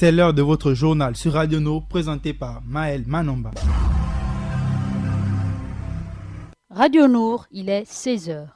C'est l'heure de votre journal sur Radio Nord présenté par Maël Manomba. Radio Nord, il est 16h.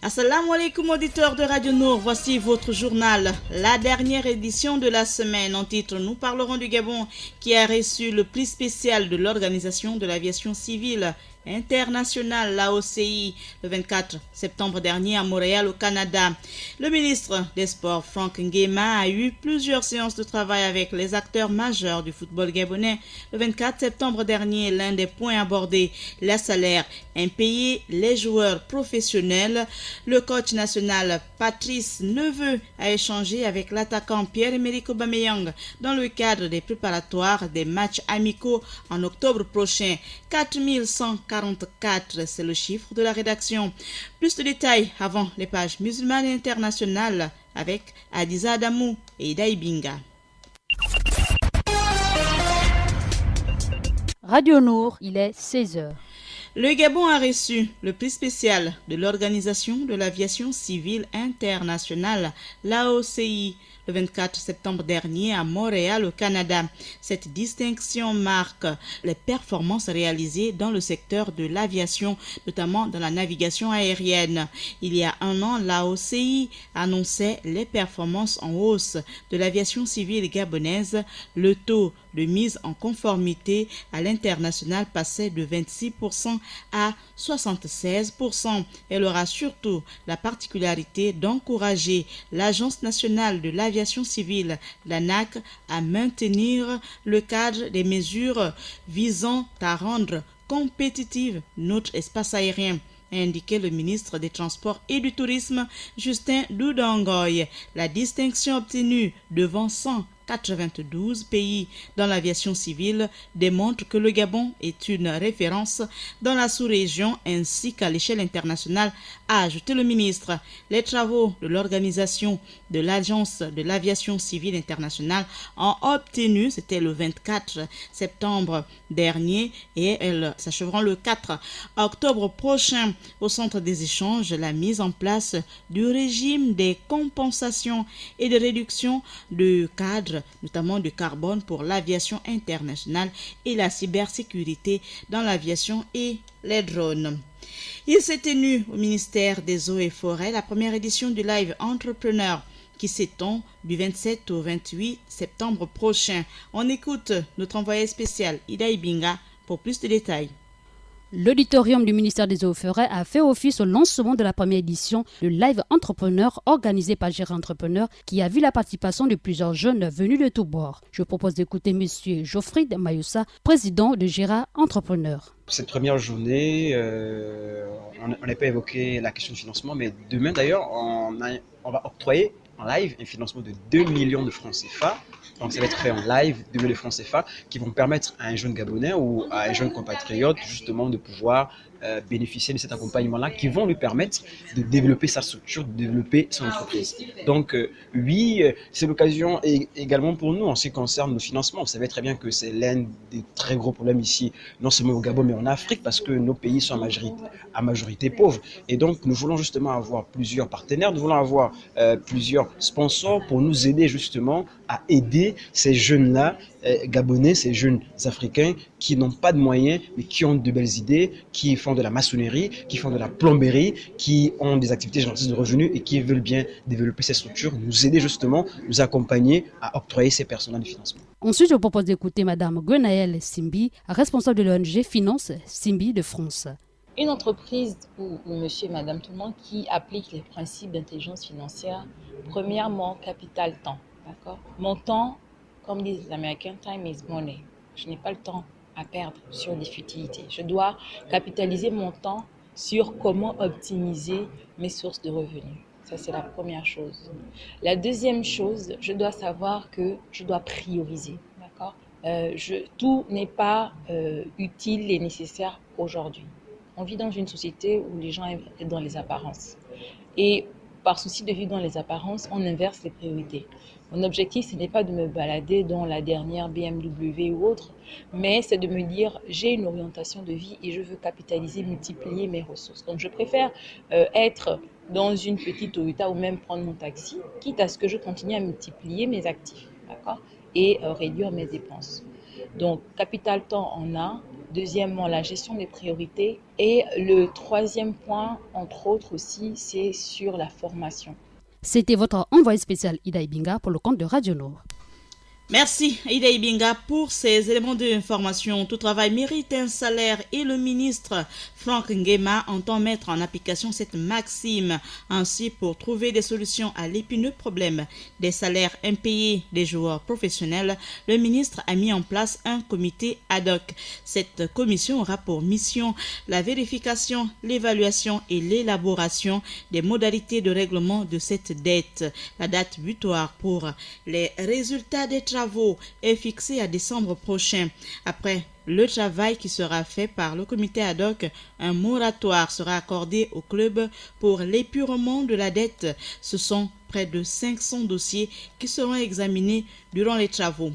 Assalamu alaikum auditeurs de Radio Nord, voici votre journal, la dernière édition de la semaine. En titre, nous parlerons du Gabon qui a reçu le prix spécial de l'Organisation de l'aviation civile internationale, la OCI, le 24 septembre dernier à Montréal, au Canada. Le ministre des Sports, Franck Nguema, a eu plusieurs séances de travail avec les acteurs majeurs du football gabonais. Le 24 septembre dernier, l'un des points abordés, les salaires impayés, les joueurs professionnels. Le coach national, Patrice Neveu, a échangé avec l'attaquant Pierre-Emerick Aubameyang dans le cadre des préparatoires des matchs amicaux en octobre prochain. 4144, c'est le chiffre de la rédaction. Plus de détails avant les pages musulmanes et internationales avec Adiza Adamou et Ida Ibinga. Radio Nord, il est 16h. Le Gabon a reçu le prix spécial de l'Organisation de l'aviation civile internationale, l'AOCI, le 24 septembre dernier à Montréal, au Canada. Cette distinction marque les performances réalisées dans le secteur de l'aviation, notamment dans la navigation aérienne. Il y a un an, l'AOCI annonçait les performances en hausse de l'aviation civile gabonaise. Le taux de mise en conformité à l'international passait de 26% à 76%. Elle aura surtout la particularité d'encourager l'Agence nationale de l'aviation civile, l'ANAC, à maintenir le cadre des mesures visant à rendre compétitive notre espace aérien, a indiqué le ministre des Transports et du Tourisme, Justin Doudangoy. La distinction obtenue devant 192 pays dans l'aviation civile démontre que le Gabon est une référence dans la sous-région ainsi qu'à l'échelle internationale, a ajouté le ministre. Les travaux de l'organisation de l'Agence de l'aviation civile internationale ont obtenu, c'était le 24 septembre dernier et elles s'achèveront le 4 octobre prochain au centre des échanges, la mise en place du régime des compensations et de réduction de cadre, notamment de carbone pour l'aviation internationale et la cybersécurité dans l'aviation et les drones. Il s'est tenu au ministère des Eaux et Forêts la première édition du Live Entrepreneur qui s'étend du 27 au 28 septembre prochain. On écoute notre envoyé spécial Ida Ibinga pour plus de détails. L'auditorium du ministère des Eaux et Forêts a fait office au lancement de la première édition du Live Entrepreneur organisé par Gérard Entrepreneur qui a vu la participation de plusieurs jeunes venus de tous bords. Je propose d'écouter M. Geoffrey Mayoussa, président de Gérard Entrepreneur. Cette première journée, on n'a pas évoqué la question de financement, mais demain d'ailleurs, on va octroyer en live un financement de 2 millions de francs CFA. Donc ça va être fait en live, 2 millions de francs CFA, qui vont permettre à un jeune Gabonais ou à un jeune compatriote justement de pouvoir bénéficier de cet accompagnement-là, qui vont lui permettre de développer sa structure, de développer son entreprise. Donc oui, c'est l'occasion également pour nous en ce qui concerne le financement. Vous savez très bien que c'est l'un des très gros problèmes ici, non seulement au Gabon, mais en Afrique, parce que nos pays sont à majorité pauvres. Et donc nous voulons justement avoir plusieurs partenaires, nous voulons avoir plusieurs sponsors pour nous aider justement à aider ces jeunes-là, Gabonais, ces jeunes Africains qui n'ont pas de moyens, mais qui ont de belles idées, qui font de la maçonnerie, qui font de la plomberie, qui ont des activités génératrices de revenus et qui veulent bien développer ces structures, nous aider justement, nous accompagner à octroyer ces personnes de financement. Ensuite, je vous propose d'écouter Mme Gwenaëlle Simbi, responsable de l'ONG Finance Simbi de France. Une entreprise ou monsieur et madame tout le monde qui applique les principes d'intelligence financière, premièrement, capital temps. D'accord? Mon temps, comme disent les Américains, time is money. Je n'ai pas le temps à perdre sur des futilités. Je dois capitaliser mon temps sur comment optimiser mes sources de revenus. Ça, c'est la première chose. La deuxième chose, je dois savoir que je dois prioriser. D'accord? Tout n'est pas utile et nécessaire aujourd'hui. On vit dans une société où les gens aiment être dans les apparences. Et par souci de vivre dans les apparences, on inverse les priorités. Mon objectif, ce n'est pas de me balader dans la dernière BMW ou autre, mais c'est de me dire, j'ai une orientation de vie et je veux capitaliser, multiplier mes ressources. Donc, je préfère être dans une petite Toyota ou même prendre mon taxi, quitte à ce que je continue à multiplier mes actifs, d'accord, et réduire mes dépenses. Donc, capital temps, on a. Deuxièmement, la gestion des priorités. Et le troisième point, entre autres aussi, c'est sur la formation. C'était votre envoyé spécial Ida Ibinga pour le compte de Radio Nord. Merci Ida Ibinga pour ces éléments d'information. Tout travail mérite un salaire et le ministre Franck Nguema entend mettre en application cette maxime. Ainsi, pour trouver des solutions à l'épineux problème des salaires impayés des joueurs professionnels, le ministre a mis en place un comité ad hoc. Cette commission aura pour mission la vérification, l'évaluation et l'élaboration des modalités de règlement de cette dette. La date butoir pour les résultats des travaux est fixée à décembre prochain. Après le travail qui sera fait par le comité ad hoc, un moratoire sera accordé au club pour l'épurement de la dette. Ce sont près de 500 dossiers qui seront examinés durant les travaux.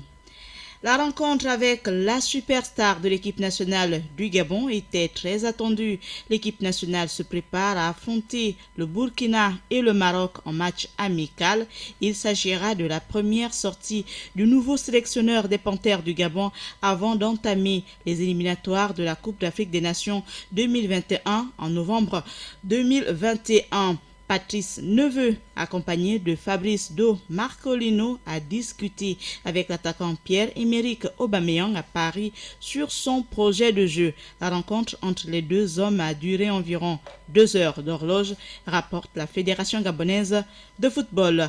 La rencontre avec la superstar de l'équipe nationale du Gabon était très attendue. L'équipe nationale se prépare à affronter le Burkina et le Maroc en match amical. Il s'agira de la première sortie du nouveau sélectionneur des Panthères du Gabon avant d'entamer les éliminatoires de la Coupe d'Afrique des Nations 2021 en novembre 2021. Patrice Neveu, accompagné de Fabrice Do Marcolino, a discuté avec l'attaquant Pierre-Emerick Aubameyang à Paris sur son projet de jeu. La rencontre entre les deux hommes a duré environ 2 heures d'horloge, rapporte la Fédération gabonaise de football.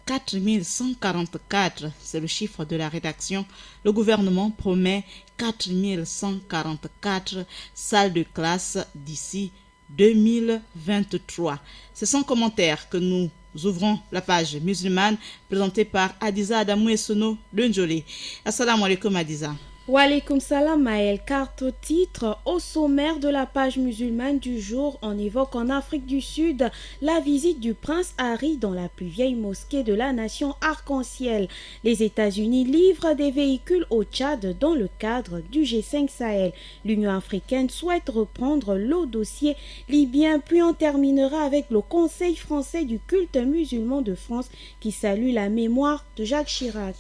4144, c'est le chiffre de la rédaction. Le gouvernement promet 4144 salles de classe d'ici 2023. C'est sans commentaire que nous ouvrons la page musulmane présentée par Adiza Adamou et Sono de Njolé. Assalamu alaikum Adiza. Wa alaikum salam Maël, carte au titre. Au sommaire de la page musulmane du jour, on évoque en Afrique du Sud la visite du prince Harry dans la plus vieille mosquée de la nation Arc-en-Ciel. Les États-Unis livrent des véhicules au Tchad dans le cadre du G5 Sahel. L'Union africaine souhaite reprendre le dossier libyen, puis on terminera avec le Conseil français du culte musulman de France qui salue la mémoire de Jacques Chirac.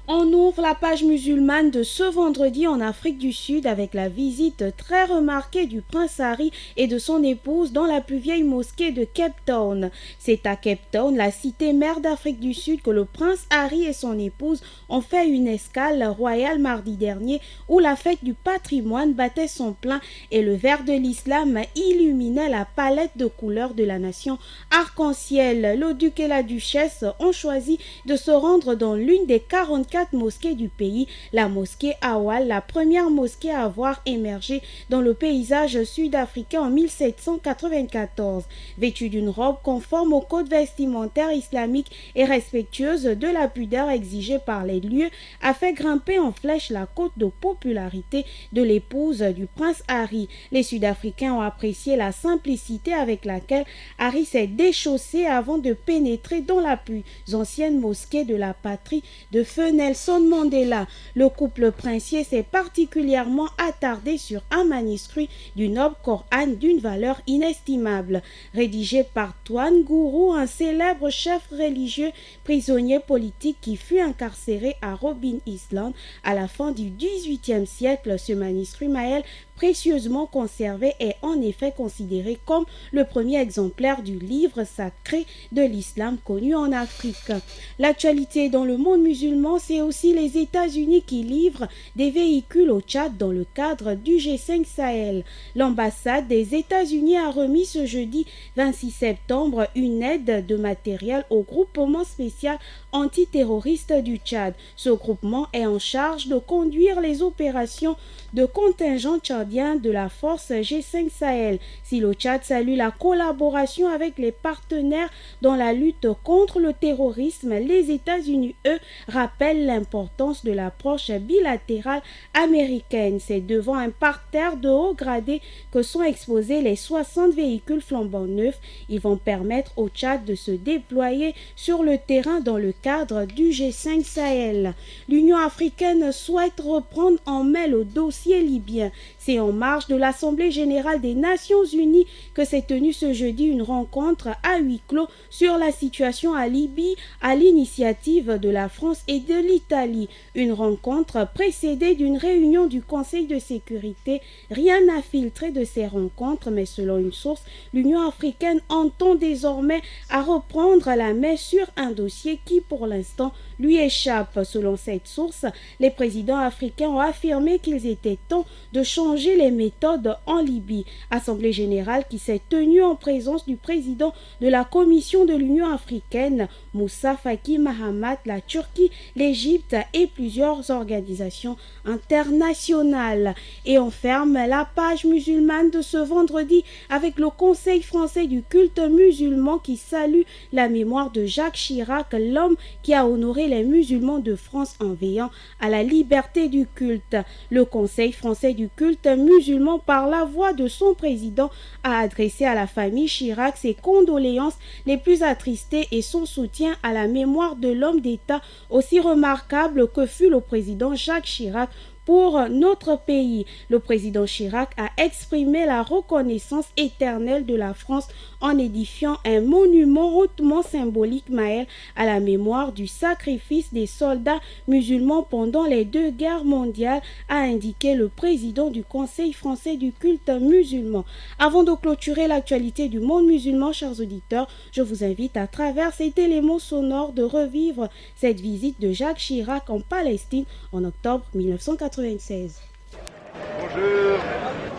On ouvre la page musulmane de ce vendredi en Afrique du Sud avec la visite très remarquée du prince Harry et de son épouse dans la plus vieille mosquée de Cape Town. C'est à Cape Town, la cité mère d'Afrique du Sud, que le prince Harry et son épouse ont fait une escale royale mardi dernier où la fête du patrimoine battait son plein et le vert de l'islam illuminait la palette de couleurs de la nation arc-en-ciel. Le duc et la duchesse ont choisi de se rendre dans l'une des 44 mosquées du pays, la mosquée Awal, la première mosquée à avoir émergé dans le paysage sud-africain en 1794. Vêtue d'une robe conforme au code vestimentaire islamique et respectueuse de la pudeur exigée par les lieux, a fait grimper en flèche la cote de popularité de l'épouse du prince Harry. Les Sud-Africains ont apprécié la simplicité avec laquelle Harry s'est déchaussé avant de pénétrer dans la plus ancienne mosquée de la patrie de feu Nelson Mandela. Le couple princier s'est particulièrement attardé sur un manuscrit du noble Coran d'une valeur inestimable. Rédigé par Tuan Guru, un célèbre chef religieux prisonnier politique qui fut incarcéré à Robben Island à la fin du XVIIIe siècle, ce manuscrit Maël précieusement conservé est en effet considéré comme le premier exemplaire du livre sacré de l'islam connu en Afrique. L'actualité dans le monde musulman, c'est aussi les États-Unis qui livrent des véhicules au Tchad dans le cadre du G5 Sahel. L'ambassade des États-Unis a remis ce jeudi 26 septembre une aide de matériel au groupement spécial antiterroriste du Tchad. Ce groupement est en charge de conduire les opérations de contingent tchadien de la force G5 Sahel. Si le Tchad salue la collaboration avec les partenaires dans la lutte contre le terrorisme, les États-Unis, eux, rappellent l'importance de l'approche bilatérale américaine. C'est devant un parterre de haut gradé que sont exposés les 60 véhicules flambant neufs. Ils vont permettre au Tchad de se déployer sur le terrain dans le cadre du G5 Sahel. L'Union africaine souhaite reprendre en main le dossier libyen. C'est en marge de l'Assemblée générale des Nations unies que s'est tenue ce jeudi une rencontre à huis clos sur la situation à Libye à l'initiative de la France et de l'Italie. Une rencontre précédée d'une réunion du Conseil de sécurité. Rien n'a filtré de ces rencontres, mais selon une source, l'Union africaine entend désormais à reprendre la main sur un dossier qui, pour l'instant, lui échappe. Selon cette source, les présidents africains ont affirmé qu'il était temps de changer les méthodes en Libye. Assemblée générale qui s'est tenue en présence du président de la Commission de l'Union africaine, Moussa Faki Mahamat, la Turquie, l'Égypte et plusieurs organisations internationales. Et on ferme la page musulmane de ce vendredi avec le Conseil français du culte musulman qui salue la mémoire de Jacques Chirac, l'homme qui a honoré les musulmans de France en veillant à la liberté du culte. Le Conseil français du culte musulman, par la voix de son président, a adressé à la famille Chirac ses condoléances les plus attristées et son soutien à la mémoire de l'homme d'État aussi remarquable que fut le président Jacques Chirac pour notre pays. Le président Chirac a exprimé la reconnaissance éternelle de la France en édifiant un monument hautement symbolique, Maël, à la mémoire du sacrifice des soldats musulmans pendant les 2 guerres mondiales, a indiqué le président du Conseil français du culte musulman. Avant de clôturer l'actualité du monde musulman, chers auditeurs, je vous invite à travers cet élément sonore de revivre cette visite de Jacques Chirac en Palestine en octobre 1996. Bonjour.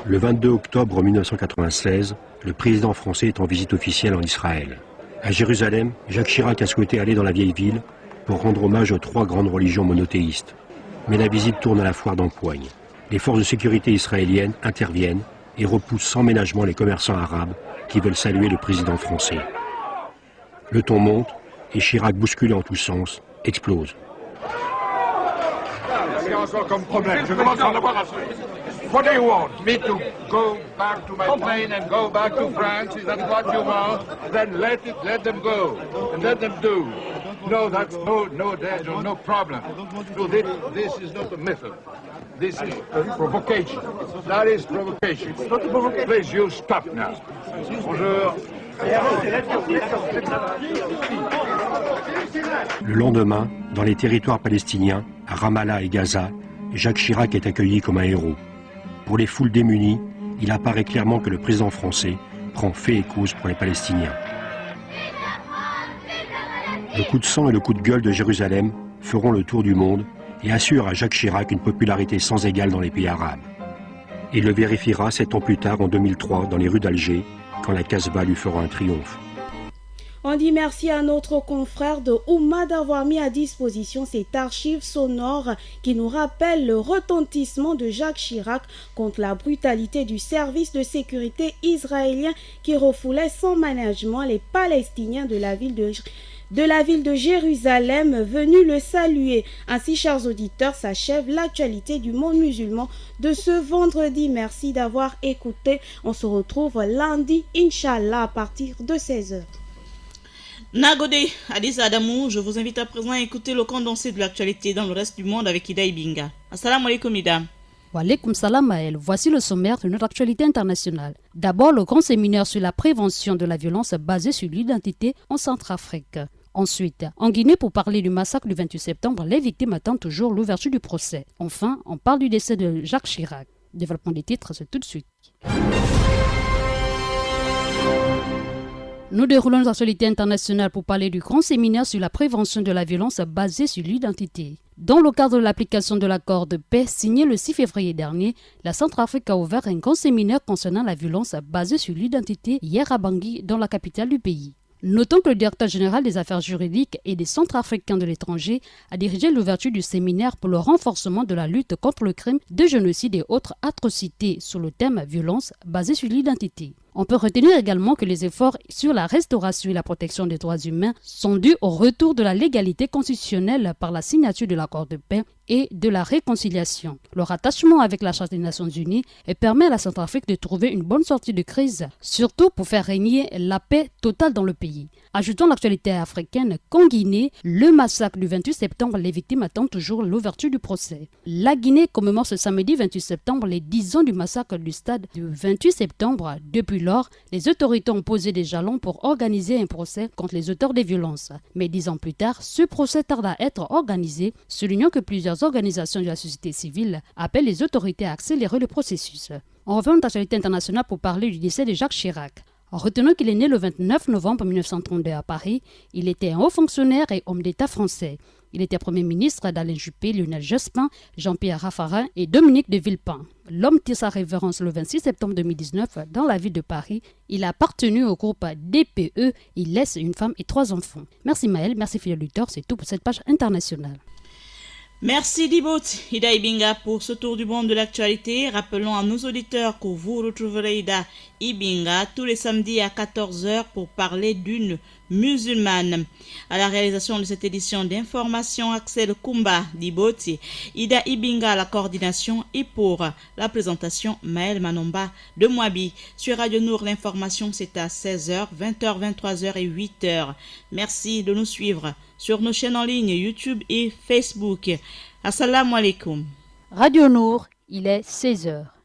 Le 22 octobre 1996, le président français est en visite officielle en Israël. À Jérusalem, Jacques Chirac a souhaité aller dans la vieille ville pour rendre hommage aux 3 grandes religions monothéistes. Mais la visite tourne à la foire d'empoigne. Les forces de sécurité israéliennes interviennent et repoussent sans ménagement les commerçants arabes qui veulent saluer le président français. Le ton monte et Chirac, bousculé en tous sens, explose. Il y a encore comme problème. Je commence à en avoir assez. What do you want? Me to go back to my plane and go back to France? Is that what you want? Then let them go and let them do. No, that's no danger, no problem. No, this is not a method. This is provocation. That is provocation. It's not a provocation. Please, you stop now. Bonjour. Le lendemain, dans les territoires palestiniens, à Ramallah et Gaza, Jacques Chirac est accueilli comme un héros. Pour les foules démunies, il apparaît clairement que le président français prend fait et cause pour les Palestiniens. Le coup de sang et le coup de gueule de Jérusalem feront le tour du monde et assurent à Jacques Chirac une popularité sans égale dans les pays arabes. Il le vérifiera 7 ans plus tard, en 2003, dans les rues d'Alger, quand la Casbah lui fera un triomphe. On dit merci à notre confrère de Oumma d'avoir mis à disposition cette archive sonore qui nous rappelle le retentissement de Jacques Chirac contre la brutalité du service de sécurité israélien qui refoulait sans management les Palestiniens de la ville de Jérusalem venus le saluer. Ainsi, chers auditeurs, s'achève l'actualité du monde musulman de ce vendredi. Merci d'avoir écouté. On se retrouve lundi, Inch'Allah, à partir de 16h. Nagode, Adisa Adamou, je vous invite à présent à écouter le condensé de l'actualité dans le reste du monde avec Ida Ibinga. Assalamu alaikum, Ida. Wa alaikum salam Maël. Voici le sommaire de notre actualité internationale. D'abord, le grand séminaire sur la prévention de la violence basée sur l'identité en Centrafrique. Ensuite, en Guinée, pour parler du massacre du 28 septembre, les victimes attendent toujours l'ouverture du procès. Enfin, on parle du décès de Jacques Chirac. Développement des titres, c'est tout de suite. Nous déroulons nos actualités internationales pour parler du grand séminaire sur la prévention de la violence basée sur l'identité. Dans le cadre de l'application de l'accord de paix signé le 6 février dernier, la Centrafrique a ouvert un grand séminaire concernant la violence basée sur l'identité hier à Bangui, dans la capitale du pays. Notons que le directeur général des affaires juridiques et des Centrafricains de l'étranger a dirigé l'ouverture du séminaire pour le renforcement de la lutte contre le crime de génocide et autres atrocités sur le thème violence basée sur l'identité. On peut retenir également que les efforts sur la restauration et la protection des droits humains sont dus au retour de la légalité constitutionnelle par la signature de l'accord de paix et de la réconciliation. Le rattachement avec la Charte des Nations Unies permet à la Centrafrique de trouver une bonne sortie de crise, surtout pour faire régner la paix totale dans le pays. Ajoutons l'actualité africaine qu'en Guinée, le massacre du 28 septembre, les victimes attendent toujours l'ouverture du procès. La Guinée commémore ce samedi 28 septembre les 10 ans du massacre du stade du 28 septembre. Depuis lors, les autorités ont posé des jalons pour organiser un procès contre les auteurs des violences. Mais 10 ans plus tard, ce procès tarde à être organisé, soulignant que plusieurs organisations de la société civile appellent les autorités à accélérer le processus. On revient à l'actualité internationale pour parler du décès de Jacques Chirac. Retenons qu'il est né le 29 novembre 1932 à Paris. Il était un haut fonctionnaire et homme d'État français. Il était Premier ministre d'Alain Juppé, Lionel Jospin, Jean-Pierre Raffarin et Dominique de Villepin. L'homme tire sa révérence le 26 septembre 2019 dans la ville de Paris. Il a appartenu au groupe DPE. Il laisse une femme et 3 enfants. Merci Maël, merci fidèle auditeur, c'est tout pour cette page internationale. Merci Dibot Ida Ibinga pour ce tour du monde de l'actualité. Rappelons à nos auditeurs que vous retrouverez Ida Ibinga tous les samedis à 14h pour parler d'une musulmane. À la réalisation de cette édition d'information, Axel Kumba Diboti, Ida Ibinga à la coordination et pour la présentation, Maël Manomba de Mouabi. Sur Radio Nour, l'information c'est à 16h, 20h, 23h et 8h. Merci de nous suivre sur nos chaînes en ligne YouTube et Facebook. Assalamu alaikum. Radio Nour, il est 16h.